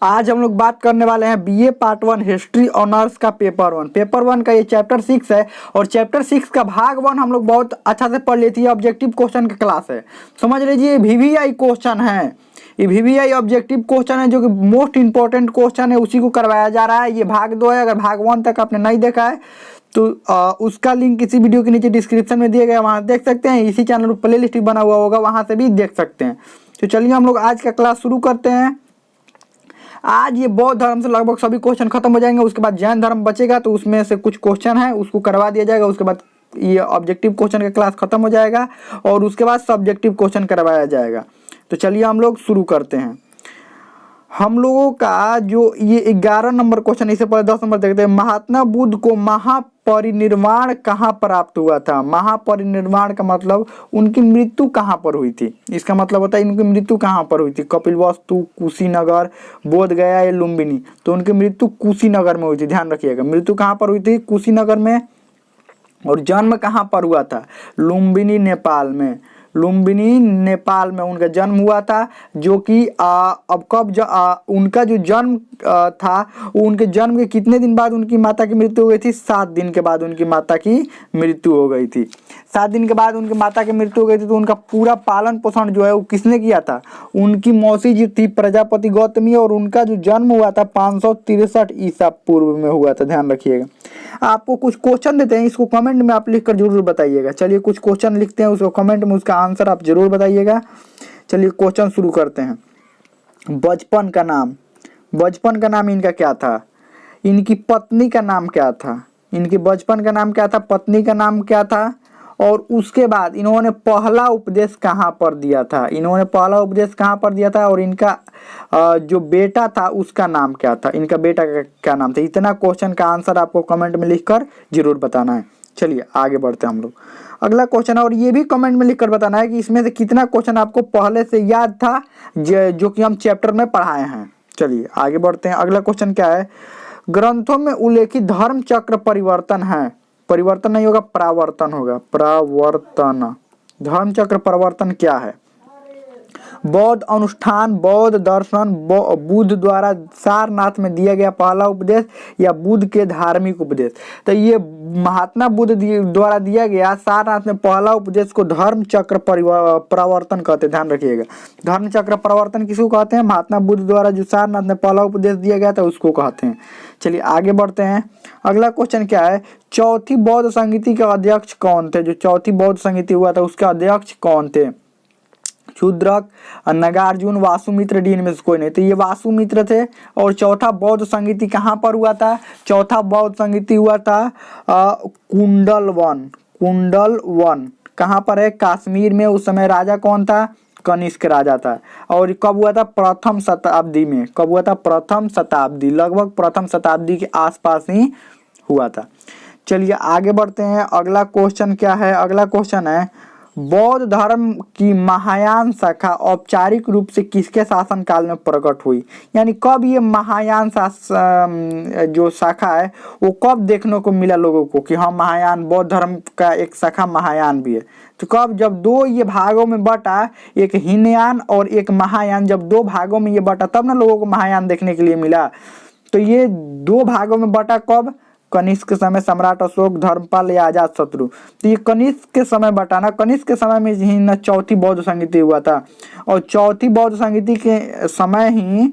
आज हम लोग बात करने वाले हैं बीए पार्ट 1 हिस्ट्री ऑनर्स का पेपर वन का ये चैप्टर 6 है। और चैप्टर 6 का भाग 1 हम लोग बहुत अच्छा से पढ़ लेते हैं। ऑब्जेक्टिव क्वेश्चन का क्लास है, समझ लीजिए वीवीआई क्वेश्चन है। ये वीवीआई ऑब्जेक्टिव क्वेश्चन है जो कि मोस्ट इंपॉर्टेंट क्वेश्चन है, उसी को करवाया जा रहा है। ये भाग 2 है। अगर भाग 1 तक आपने नहीं देखा है तो उसका लिंक इसी वीडियो के नीचे डिस्क्रिप्शन में दिया गया, वहाँ देख सकते हैं। इसी चैनल पर प्ले लिस्ट बना हुआ होगा, वहाँ से भी देख सकते हैं। तो चलिए हम लोग आज का क्लास शुरू करते हैं। आज ये बौद्ध धर्म से लगभग सभी क्वेश्चन खत्म हो जाएंगे। उसके बाद जैन धर्म बचेगा, तो उसमें से कुछ क्वेश्चन है उसको करवा दिया जाएगा। उसके बाद ये ऑब्जेक्टिव क्वेश्चन का क्लास खत्म हो जाएगा और उसके बाद सब्जेक्टिव क्वेश्चन करवाया जाएगा। तो चलिए हम लोग शुरू करते हैं। हम लोगों का जो ये 11 नंबर क्वेश्चन, इससे पहले 10 नंबर देखते हैं। महात्मा बुद्ध को महापरिनिर्वाण कहाँ प्राप्त हुआ था? महापरिनिर्वाण का मतलब उनकी मृत्यु कहाँ पर हुई थी। इसका मतलब होता है इनकी मृत्यु कहाँ पर हुई थी। कपिलवस्तु, कुशीनगर, बोध गया या लुम्बिनी। तो उनकी मृत्यु कुशीनगर में हुई थी, ध्यान रखिएगा। मृत्यु कहाँ पर हुई थी? कुशीनगर में। और जन्म कहाँ पर हुआ था? लुम्बिनी, नेपाल में। लुम्बिनी नेपाल में उनका जन्म हुआ था। जो कि अब कब उनका जो जन्म था, उनके जन्म के कितने दिन बाद उनकी माता की मृत्यु हो गई थी? 7 दिन के बाद उनकी माता की मृत्यु हो गई थी। 7 दिन के बाद उनकी माता की मृत्यु हो गई थी। तो उनका पूरा पालन पोषण जो है वो किसने किया था? उनकी मौसी जी थी प्रजापति गौतमी। और उनका जो जन्म हुआ था 563 ईसा पूर्व में हुआ था, ध्यान रखिएगा। आपको कुछ क्वेश्चन देते हैं, इसको कमेंट में आप लिखकर जरूर बताइएगा। चलिए कुछ क्वेश्चन लिखते हैं, उसको कमेंट में उसका आंसर आप जरूर बताइएगा। चलिए क्वेश्चन शुरू करते हैं। बचपन का नाम, बचपन का नाम इनका क्या था? इनकी पत्नी का नाम क्या था? इनकी बचपन का नाम क्या था, पत्नी का नाम क्या था? और उसके बाद इन्होंने पहला उपदेश कहाँ पर दिया था? इन्होंने पहला उपदेश कहाँ पर दिया था? और इनका जो बेटा था उसका नाम क्या था? इनका बेटा का क्या नाम था? इतना क्वेश्चन का आंसर आपको कमेंट में लिखकर जरूर बताना है। चलिए आगे बढ़ते हैं हम लोग। अगला क्वेश्चन है, और ये भी कमेंट में लिखकर बताना है कि इसमें से कितना क्वेश्चन आपको पहले से याद था जो कि हम चैप्टर में पढ़ाए हैं। चलिए आगे बढ़ते हैं। अगला क्वेश्चन क्या है? ग्रंथों में उल्लेखित धर्म चक्र परिवर्तन है, परिवर्तन नहीं होगा, परावर्तन होगा, परावर्तन। धर्म चक्र परिवर्तन क्या है? बौद्ध अनुष्ठान, बौद्ध दर्शन, बुद्ध द्वारा सारनाथ में दिया गया पहला उपदेश या बुद्ध के धार्मिक उपदेश। तो ये महात्मा बुद्ध द्वारा दिया गया सारनाथ में पहला उपदेश को धर्म चक्र परिवर्तन कहते हैं, ध्यान रखिएगा। धर्म चक्र परिवर्तन किसको कहते हैं? महात्मा बुद्ध द्वारा जो सारनाथ में पहला उपदेश दिया गया था उसको कहते हैं। चलिए आगे बढ़ते हैं। अगला क्वेश्चन क्या है? चौथी बौद्ध संगीति के अध्यक्ष कौन थे? जो चौथी बौद्ध संगीति हुआ था उसके अध्यक्ष कौन थे? शूद्रक, नागार्जुन, वासुमित्र, डी इनमें से कोई नहीं। तो ये वासुमित्र थे। और चौथा बौद्ध संगीति कहाँ पर हुआ था? चौथा बौद्ध संगीति हुआ था कुंडलवन। कुंडलवन कहाँ पर है? कश्मीर में। उस समय राजा कौन था? कनिष्क राजा था। और कब हुआ था? प्रथम शताब्दी में। कब हुआ था? प्रथम शताब्दी, लगभग प्रथम शताब्दी के आसपास ही हुआ था। चलिए आगे बढ़ते हैं। अगला क्वेश्चन क्या है? अगला क्वेश्चन है, बौद्ध धर्म की महायान शाखा औपचारिक रूप से किसके शासन काल में प्रकट हुई? यानी कब ये महायान जो शाखा है वो कब देखने को मिला लोगों को कि हाँ महायान, बौद्ध धर्म का एक शाखा महायान भी है? तो कब? जब दो ये भागों में बटा, एक हीनयान और एक महायान, जब 2 भागों में ये बटा तब ना लोगों को महायान देखने के लिए मिला। तो ये 2 भागों में बटा कब? कनिष्क के समय, सम्राट अशोक, धर्मपाल या अजात शत्रु। तो ये कनिष्क के समय बटाना, कनिष्क के समय में ही न चौथी बौद्ध संगीति हुआ था। और चौथी बौद्ध संगीति के समय ही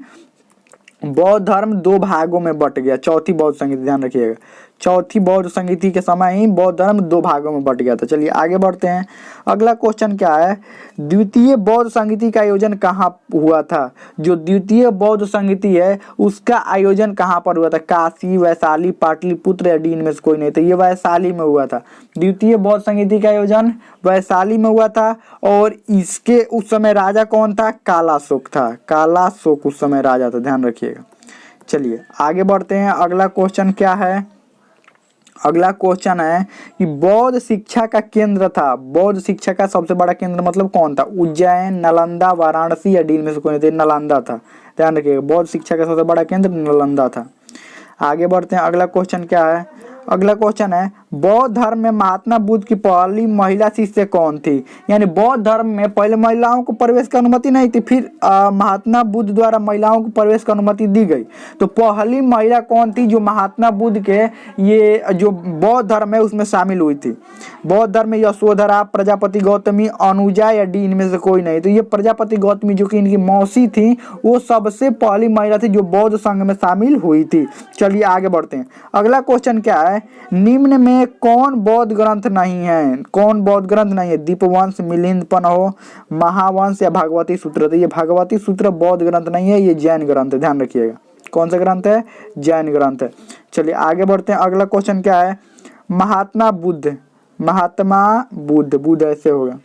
बौद्ध धर्म 2 भागों में बट गया। चौथी बौद्ध संगीति, ध्यान रखिएगा, चौथी बौद्ध संगीति के समय ही बौद्ध धर्म 2 भागों में बट गया था। चलिए आगे बढ़ते हैं। अगला क्वेश्चन क्या है? द्वितीय बौद्ध संगीति का आयोजन कहाँ हुआ था? जो द्वितीय बौद्ध संगीति है उसका आयोजन कहाँ पर हुआ था? काशी, वैशाली, पाटलिपुत्र या डी इनमें से कोई नहीं। तो ये वैशाली में हुआ था। द्वितीय बौद्ध संगीति का आयोजन वैशाली में हुआ था। और इसके उस समय राजा कौन था? कालाशोक था। कालाशोक उस समय राजा था, ध्यान रखिएगा। चलिए आगे बढ़ते हैं। अगला क्वेश्चन क्या है? अगला क्वेश्चन है कि बौद्ध शिक्षा का केंद्र था, बौद्ध शिक्षा का सबसे बड़ा केंद्र मतलब कौन था? उज्जैन, नालंदा, वाराणसी या डी में से कोई नहीं? नालंदा था, ध्यान रखिएगा। बौद्ध शिक्षा का सबसे बड़ा केंद्र नालंदा था। आगे बढ़ते हैं। अगला क्वेश्चन क्या है? अगला क्वेश्चन है, बौद्ध धर्म में महात्मा बुद्ध की पहली महिला शिष्य कौन थी? यानी बौद्ध धर्म में पहले महिलाओं को प्रवेश की अनुमति नहीं थी, फिर महात्मा बुद्ध द्वारा महिलाओं को प्रवेश की अनुमति दी गई। तो पहली महिला कौन थी जो महात्मा बुद्ध के ये जो बौद्ध धर्म है उसमें शामिल हुई थी? बौद्ध धर्म में यशोधरा, प्रजापति गौतमी, अनुजा या डी इनमें से कोई नहीं। तो ये प्रजापति गौतमी जो कि इनकी मौसी थी वो सबसे पहली महिला थी जो बौद्ध संघ में शामिल हुई थी। चलिए आगे बढ़ते हैं। अगला क्वेश्चन क्या है? निम्न में कौन बौद्ध ग्रंथ नहीं है? कौन बौद्ध ग्रंथ नहीं है? दीपवंश, मिलिंद पन्हो, महावंश या भगवती सूत्र? तो ये भगवती सूत्र बौद्ध ग्रंथ नहीं है, ये जैन ग्रंथ है, ध्यान रखिएगा। कौन सा ग्रंथ है? जैन ग्रंथ है। चलिए आगे बढ़ते हैं। अगला क्वेश्चन क्या है? महात्मा बुद्ध, महात्मा बुद्ध, बुद्ध ऐसे होगा,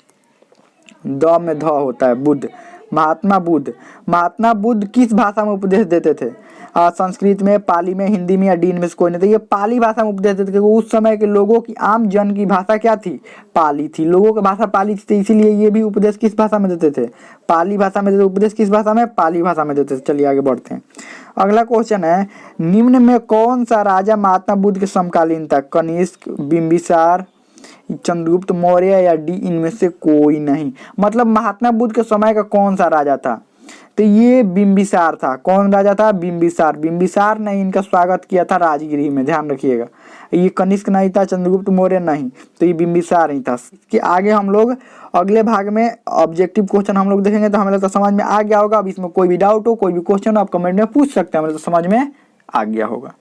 द में ध होता है, बुद्ध, महात्मा बुद्ध। महात्मा बुद्ध किस भाषा में उपदेश देते थे? संस्कृत में, पाली में, हिंदी में या डी इनमें से कोई नहीं? तो ये पाली भाषा में उपदेश देते थे क्योंकि उस समय के लोगों की, आम जन की भाषा क्या थी? पाली थी। लोगों की भाषा पाली थी, तो इसीलिए ये भी उपदेश किस भाषा में देते थे? पाली भाषा में देते। उपदेश किस भाषा में? पाली भाषा में देते थे। चलिए आगे बढ़ते हैं। अगला क्वेश्चन है, निम्न में कौन सा राजा महात्मा बुद्ध के समकालीन था? कनिष्क, बिंबिसार, चंद्रगुप्त मौर्य या डी इनमें से कोई नहीं? मतलब महात्मा बुद्ध के समय का कौन सा राजा था? तो ये बिंबिसार था। कौन राजा था? बिंबिसार। बिंबिसार ने इनका स्वागत किया था राजगृह में, ध्यान रखिएगा। ये कनिष्क नहीं था, चंद्रगुप्त मौर्य नहीं, तो ये बिंबिसार ही था। इसके आगे हम लोग अगले भाग में ऑब्जेक्टिव क्वेश्चन हम लोग देखेंगे, तो हमें लगता समझ में आ गया होगा। अब इसमें कोई भी डाउट हो, कोई भी क्वेश्चन हो, आप कमेंट में पूछ सकते हैं, हमें तो समझ में आ गया होगा।